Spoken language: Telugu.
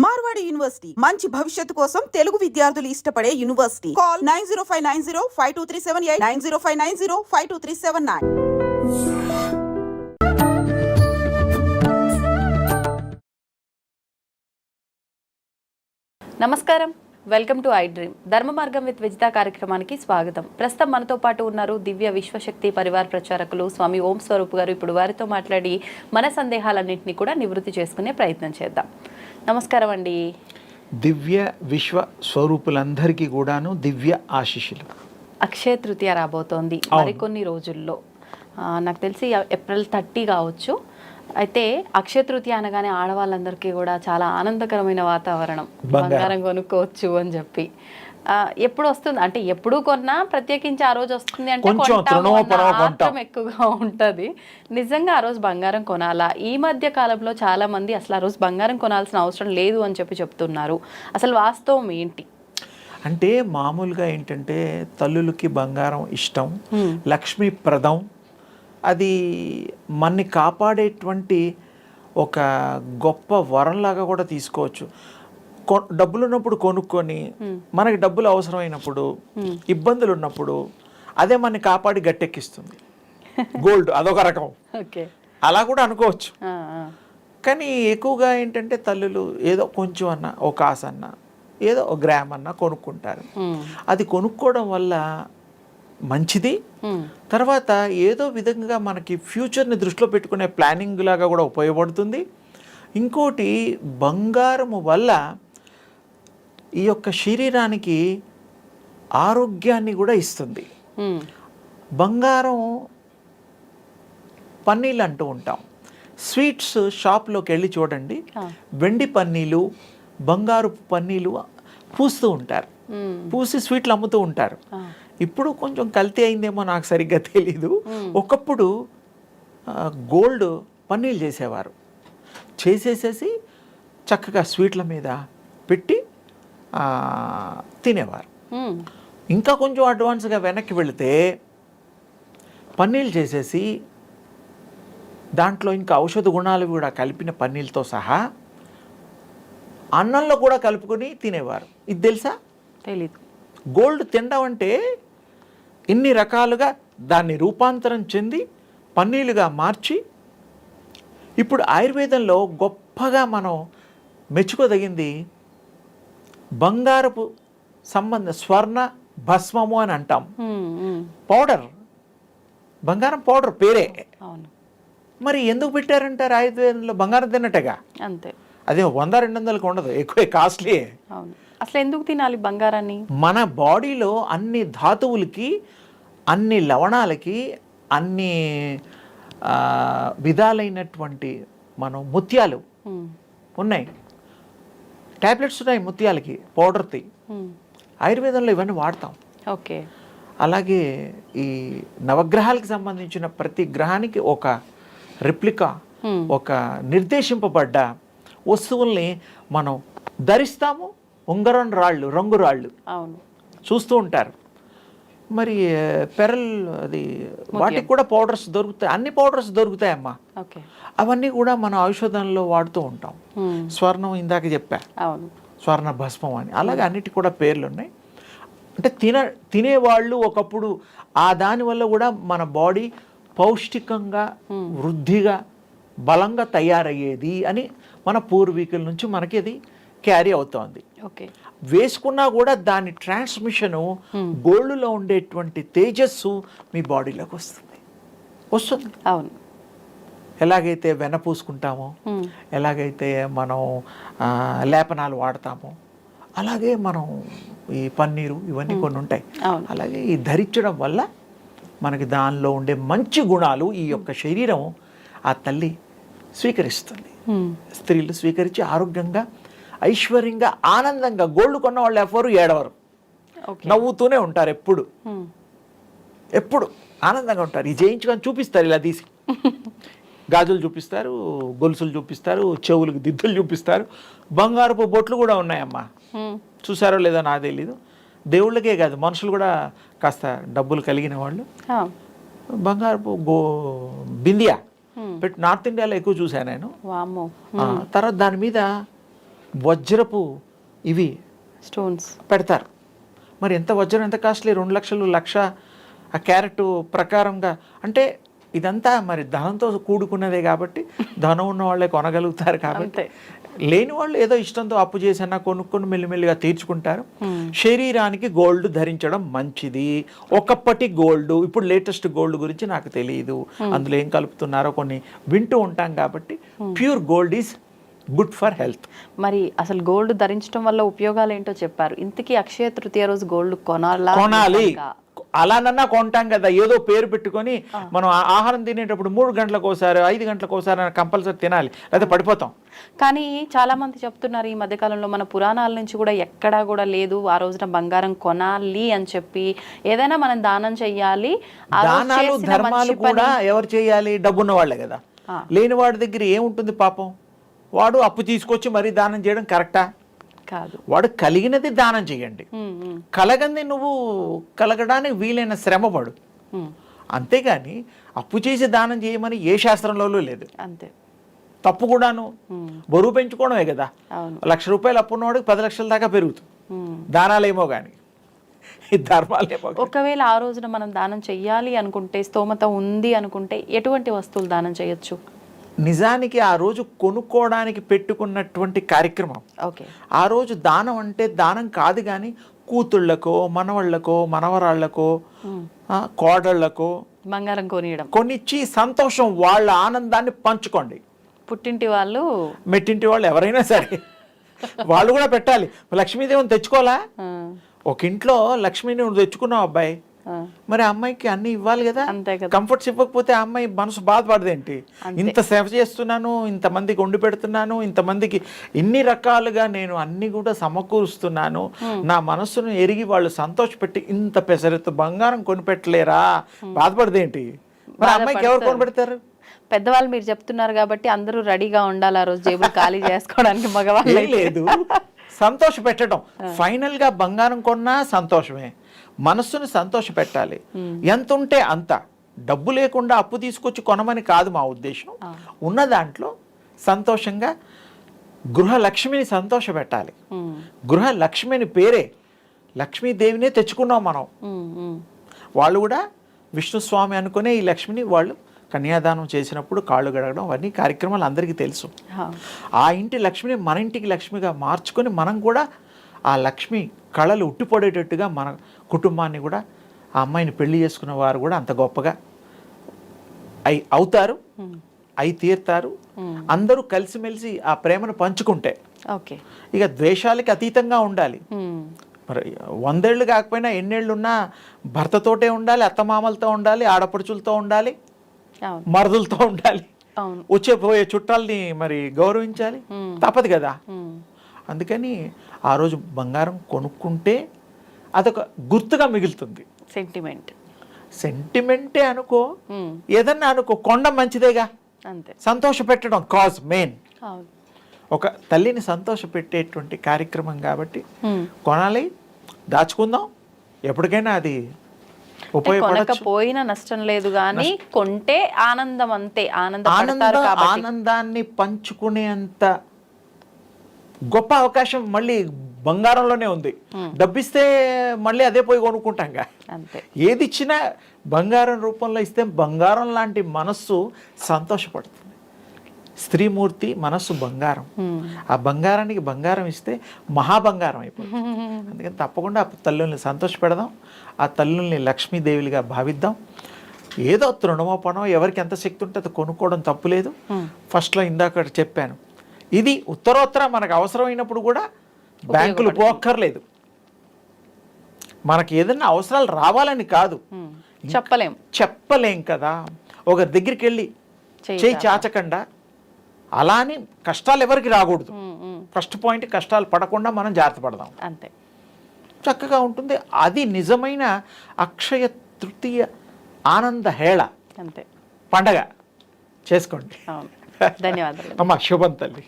మార్వాడి యూనివర్సిటీ మంచి భవిష్యత్తు కోసం తెలుగు విద్యార్థులు ఇష్టపడే యూనివర్సిటీ. కాల్ 9059052378 9059052379. నమస్కారం, వెల్కమ్ టు ఐ డ్రీమ్. ధర్మ మార్గం విత్ విజిత కార్యక్రమానికి స్వాగతం. ప్రస్తుతం మనతో పాటు ఉన్నారు దివ్య విశ్వశక్తి పరివార్ ప్రచారకులు స్వామి ఓం స్వరూప్ గారు. ఇప్పుడు వారితో మాట్లాడి మన సందేహాలన్నింటినీ కూడా నివృత్తి చేసుకునే ప్రయత్నం చేద్దాం. నమస్కారం అండి. దివ్య విశ్వ స్వరూపులందరికీ కూడాను దివ్య ఆశీస్సులు. అక్షయ తృతీయ రాబోతోంది మరికొన్ని రోజుల్లో. నాకు తెలిసి ఏప్రిల్ 30 కావచ్చు. అయితే అక్షయ తృతీయ అనగానే ఆడవాళ్ళందరికీ కూడా చాలా ఆనందకరమైన వాతావరణం, బంగారం కొనుక్కోవచ్చు అని చెప్పి. ఎప్పుడు వస్తుంది అంటే ఎప్పుడు కొన్నా ప్రత్యేకించి ఆ రోజు వస్తుంది అంటే మాత్రం ఎక్కువగా ఉంటుంది. నిజంగా ఆ రోజు బంగారం కొనాలా? ఈ మధ్య కాలంలో చాలా మంది అసలు ఆ రోజు బంగారం కొనాల్సిన అవసరం లేదు అని చెప్తున్నారు. అసలు వాస్తవం ఏంటి? అంటే మామూలుగా ఏంటంటే తల్లులకి బంగారం ఇష్టం, లక్ష్మీప్రదం, అది మనని కాపాడేటువంటి ఒక గొప్ప వరంలాగా కూడా తీసుకోవచ్చు. డబ్బులు ఉన్నప్పుడు కొనుక్కొని మనకి డబ్బులు అవసరమైనప్పుడు ఇబ్బందులు ఉన్నప్పుడు అదే మనని కాపాడి గట్టెక్కిస్తుంది. గోల్డ్ అదొక రకం, అలా కూడా అనుకోవచ్చు. కానీ ఎక్కువగా ఏంటంటే తల్లులు ఏదో కొంచెం అన్నా, ఒక కాసు అన్నా, ఏదో ఒక గ్రామ్ అన్నా కొనుక్కుంటారు. అది కొనుక్కోవడం వల్ల మంచిది. తర్వాత ఏదో విధంగా మనకి ఫ్యూచర్ని దృష్టిలో పెట్టుకునే ప్లానింగ్ లాగా కూడా ఉపయోగపడుతుంది. ఇంకోటి, బంగారము వల్ల ఈ యొక్క శరీరానికి ఆరోగ్యాన్ని కూడా ఇస్తుంది. బంగారం పన్నీళ్ళు అంటూ ఉంటాం. స్వీట్స్ షాప్లోకి వెళ్ళి చూడండి, వెండి పన్నీలు, బంగారు పన్నీలు పూస్తూ ఉంటారు, పూసి స్వీట్లు అమ్ముతూ ఉంటారు. ఇప్పుడు కొంచెం కల్తీ అయిందేమో, నాకు సరిగ్గా తెలీదు. ఒకప్పుడు గోల్డ్ పన్నీళ్ళు చేసేవారు, చేసేసేసి చక్కగా స్వీట్ల మీద పెట్టి తినేవారు. ఇంకా కొంచెం అడ్వాన్స్గా వెనక్కి వెళితే పన్నీళ్ళు చేసేసి దాంట్లో ఇంకా ఔషధ గుణాలు కూడా కలిపిన పన్నీళ్ళతో సహా అన్నంలో కూడా కలుపుకొని తినేవారు. ఇది తెలుసా? తెలీదు. గోల్డ్ తినడం అంటే ఇన్ని రకాలుగా దాన్ని రూపాంతరం చెంది పన్నీలుగా మార్చి, ఇప్పుడు ఆయుర్వేదంలో గొప్పగా మనం మెచ్చుకోదగింది బంగారపు స్వర్ణ భస్మము అని అంటాం. పౌడర్, బంగారం పౌడర్ పేరే. మరి ఎందుకు పెట్టారంటారు ఆయుర్వేదంలో? బంగారం తిన్నట్టుగా అంతే. అదే 100-200కి ఉండదు, ఎక్కువ కాస్ట్లీ. అసలు ఎందుకు తినాలి బంగారాన్ని? మన బాడీలో అన్ని ధాతువులకి, అన్ని లవణాలకి, అన్ని విధాలైనటువంటి మనం ముత్యాలు ఉన్నాయి, టాబ్లెట్స్ ఉన్నాయి ముత్యాలకి, పౌడర్ది. ఆయుర్వేదంలో ఇవన్నీ వాడతాం. ఓకే. అలాగే ఈ నవగ్రహాలకు సంబంధించిన ప్రతి గ్రహానికి ఒక రెప్లికా, ఒక నిర్దేశింపబడ్డ వస్తువుల్ని మనం ధరిస్తాము. ఉంగరం రాళ్ళు, రంగు రాళ్ళు చూస్తూ ఉంటారు. మరి పెరల్, అది వాటికి కూడా పౌడర్స్ దొరుకుతాయి. అన్ని పౌడర్స్ దొరుకుతాయమ్మా. అవన్నీ కూడా మన ఔషధంలో వాడుతూ ఉంటాం. స్వర్ణం ఇందాక చెప్పా, స్వర్ణ భస్మం అని. అలాగే అన్నిటికి కూడా పేర్లు ఉన్నాయి. అంటే తినేవాళ్ళు ఒకప్పుడు దానివల్ల కూడా మన బాడీ పౌష్టికంగా, వృద్ధిగా, బలంగా తయారయ్యేది అని మన పూర్వీకుల నుంచి మనకి అది క్యారీ అవుతోంది. వేసుకున్నా కూడా దాని ట్రాన్స్మిషను, గోల్డ్లో ఉండేటువంటి తేజస్సు మీ బాడీలోకి వస్తుంది. అవును. ఎలాగైతే వెన్న పూసుకుంటామో, ఎలాగైతే మనం లేపనాలు వాడతామో, అలాగే మనం ఈ పన్నీరు ఇవన్నీ కొన్ని ఉంటాయి. అలాగే ఈ ధరించడం వల్ల మనకి దానిలో ఉండే మంచి గుణాలు ఈ యొక్క శరీరం ఆ తల్లి స్వీకరిస్తుంది. స్త్రీలు స్వీకరించి ఆరోగ్యంగా, ఐశ్వర్యంగా, ఆనందంగా. గోల్డ్ కొన్న వాళ్ళు ఎవరు ఏడవరు, నవ్వుతూనే ఉంటారు. ఎప్పుడు ఆనందంగా ఉంటారు. ఇది చేయించుకొని చూపిస్తారు, ఇలా తీసి గాజులు చూపిస్తారు, గొలుసులు చూపిస్తారు, చెవులకు దిద్దులు చూపిస్తారు. బంగారపు బొట్లు కూడా ఉన్నాయమ్మా, చూసారో లేదో నాకు తెలీదు. దేవుళ్ళకే కాదు, మనుషులు కూడా కాస్త డబ్బులు కలిగిన వాళ్ళు బంగారపు బిందియా పెట్టి నార్త్ ఇండియాలో ఎక్కువ చూశాను నేను. తర్వాత దాని మీద వజ్రపు ఇవి స్టోన్స్ పెడతారు. మరి ఎంత వజ్రం ఎంత కాస్ట్లీ, 2 లక్షలు, 1,00,000 ఆ క్యారెట్ ప్రకారంగా. అంటే ఇదంతా మరి ధనంతో కూడుకున్నదే కాబట్టి ధనం ఉన్న వాళ్ళే కొనగలుగుతారు కాబట్టి, లేని వాళ్ళు ఏదో ఇష్టంతో అప్పు చేసినా కొనుక్కొని మెల్లిమెల్లిగా తీర్చుకుంటారు. శరీరానికి గోల్డ్ ధరించడం మంచిది. ఒకప్పటి గోల్డ్, ఇప్పుడు లేటెస్ట్ గోల్డ్ గురించి నాకు తెలియదు, అందులో ఏం కలుపుతున్నారో కొన్ని వింటూ ఉంటాం కాబట్టి pure gold is good for health. మరి అసలు గోల్డ్ ధరించడం వల్ల ఉపయోగాలు ఏంటో చెప్పారు. ఇంతకీ అక్షయ తృతీయ రోజు గోల్డ్ కొనాలి. అలానన్నా కొంటాం కదా, ఏదో పేరు పెట్టుకొని. మనం ఆహారం తినేటప్పుడు 3 గంటలకు ఒకసారి 5 గంటలకు ఒకసారి కంపల్సరీ తినాలి, లేదా పడిపోతాం. కానీ చాలా మంది చెప్తున్నారు ఈ మధ్యకాలంలో, మన పురాణాల నుంచి కూడా ఎక్కడా కూడా లేదు ఆ రోజున బంగారం కొనాలి అని చెప్పి. ఏదైనా మనం దానం చెయ్యాలి. దానాలు ధర్మాలు కూడా ఎవరు చేయాలి? డబ్బున్న వాళ్ళే కదా. లేని వాడి దగ్గర ఏముంటుంది పాపం? వాడు అప్పు తీసుకొచ్చి మరీ దానం చేయడం కరెక్టా? కాదు. వాడు కలిగినది దానం చేయండి, కలగంది నువ్వు కలగడానికి వీలైన శ్రమపడు. అంతేగాని అప్పు చేసి దానం చేయమని ఏ శాస్త్రంలో లేదు. అంతే. తప్పు కూడాను. బరువు పెంచుకోవడమే కదా. ₹1,00,000 అప్పు ఉన్నవాడికి 10 లక్షల దాకా పెరుగుతుంది. దానాలేమో కానీ ధర్మాలేమో. ఒకవేళ ఆ రోజున మనం దానం చెయ్యాలి అనుకుంటే, స్తోమత ఉంది అనుకుంటే, ఎటువంటి వస్తువులు దానం చేయొచ్చు? నిజానికి ఆ రోజు కొనుక్కోవడానికి పెట్టుకున్నటువంటి కార్యక్రమం. ఆ రోజు దానం అంటే దానం కాదు కానీ కూతుళ్ళకో, మనవాళ్ళకో, మనవరాళ్లకో, కోడళ్లకో బంగారం కొనిచ్చి సంతోషం, వాళ్ళ ఆనందాన్ని పంచుకోండి. పుట్టింటి వాళ్ళు, మెట్టింటి వాళ్ళు ఎవరైనా సరే వాళ్ళు కూడా పెట్టాలి. లక్ష్మీదేవిని తెచ్చుకోవాలా? ఒక ఇంట్లో లక్ష్మీని నువ్వు తెచ్చుకున్నావు అబ్బాయి, మరి అమ్మాయికి అన్ని ఇవ్వాలి కదా. కంఫర్ట్స్ ఇవ్వకపోతే ఆ అమ్మాయి మనసు బాధపడదేంటి? ఇంత సేవ చేస్తున్నాను, ఇంతమందికి వండి పెడుతున్నాను, ఇంతమందికి ఇన్ని రకాలుగా నేను అన్ని కూడా సమకూరుస్తున్నాను, నా మనస్సును ఎరిగి వాళ్ళు సంతోషపెట్టి ఇంత పెసరెత్తు బంగారం కొనిపెట్టలేరా, బాధపడదేంటి? మరి అమ్మాయికి ఎవరు కొనిపెడతారు? పెద్దవాళ్ళు మీరు చెప్తున్నారు కాబట్టి అందరూ రెడీగా ఉండాలి ఆ రోజు జేబులు ఖాళీ చేసుకోవడానికి. మగవాళ్ళు లేదు, సంతోష పెట్టడం. ఫైనల్ గా బంగారం కొన్నా సంతోషమే, మనస్సును సంతోష పెట్టాలి. ఎంత ఉంటే అంత. డబ్బు లేకుండా అప్పు తీసుకొచ్చి కొనమని కాదు మా ఉద్దేశం. ఉన్న దాంట్లో సంతోషంగా గృహలక్ష్మిని సంతోష పెట్టాలి. గృహలక్ష్మిని పేరే లక్ష్మీదేవినే తెచ్చుకున్నాం మనం. వాళ్ళు కూడా విష్ణుస్వామి అనుకునే ఈ లక్ష్మిని వాళ్ళు కన్యాదానం చేసినప్పుడు కాళ్ళు గడగడం అవన్నీ కార్యక్రమాలు అందరికీ తెలుసు. ఆ ఇంటి లక్ష్మిని మన ఇంటికి లక్ష్మిగా మార్చుకొని మనం కూడా ఆ లక్ష్మి కళలు ఉట్టిపడేటట్టుగా మన కుటుంబాన్ని కూడా, ఆ అమ్మాయిని పెళ్లి చేసుకున్న వారు కూడా అంత గొప్పగా అవుతారు, అయి తీరుతారు. అందరూ కలిసిమెలిసి ఆ ప్రేమను పంచుకుంటే. ఇక ద్వేషాలకి అతీతంగా ఉండాలి. మరి 100 ఏళ్ళు కాకపోయినా ఎన్నేళ్ళు ఉన్నా భర్తతోటే ఉండాలి, అత్తమామలతో ఉండాలి, ఆడపడుచులతో ఉండాలి, మరుదులతో ఉండాలి, వచ్చే పోయే చుట్టాలని మరి గౌరవించాలి, తప్పదు కదా. అందుకని ఆ రోజు బంగారం కొనుక్కుంటే అదొక గుర్తుగా మిగులుతుంది. సెంటిమెంటే అనుకో, ఏదన్నా అనుకో, కొండ మంచిదేగా. సంతోష పెట్టడం కాజ్ మెయిన్. ఒక తల్లిని సంతోష పెట్టేటువంటి కార్యక్రమం కాబట్టి కొనాలి, దాచుకుందాం. ఎప్పటికైనా అది పోయినా నష్టం లేదు, కానీ కొంటే ఆనందం. అంతే, ఆనందాన్ని పంచుకునేంత గొప్ప అవకాశం మళ్ళీ బంగారంలోనే ఉంది. డబ్బిస్తే మళ్ళీ అదే పోయి కొనుక్కుంటాంగా. ఏది ఇచ్చినా బంగారం రూపంలో ఇస్తే బంగారం లాంటి మనస్సు సంతోషపడుతుంది. స్త్రీమూర్తి మనస్సు బంగారం. ఆ బంగారానికి బంగారం ఇస్తే మహాబంగారం అయిపోతుంది. అందుకని తప్పకుండా ఆ తల్లుల్ని సంతోషపెడదాం, ఆ తల్లుల్ని లక్ష్మీదేవిగా భావిద్దాం. ఏదో తృణమో పనో ఎవరికి ఎంత శక్తి ఉంటే అది కొనుక్కోవడం తప్పులేదు. ఫస్ట్లో ఇందాక చెప్పాను, ఇది ఉత్తరోత్తర మనకు అవసరమైనప్పుడు కూడా బ్యాంకులు పోక్కర్లేదు. మనకి ఏదైనా అవసరాలు రావాలని కాదు, చెప్పలేం కదా. ఒకరి దగ్గరికి వెళ్ళి చేయి చాచకుండా, అలా అని కష్టాలు ఎవరికి రాకూడదు. ఫస్ట్ పాయింట్, కష్టాలు పడకుండా మనం జాగ్రత్త పడదాం, అంతే, చక్కగా ఉంటుంది. అది నిజమైన అక్షయ తృతీయ ఆనంద హేళ, అంతే, పండగ చేసుకోండి. ధన్యవాదాలు అమ్మ. శుభం తల్లి.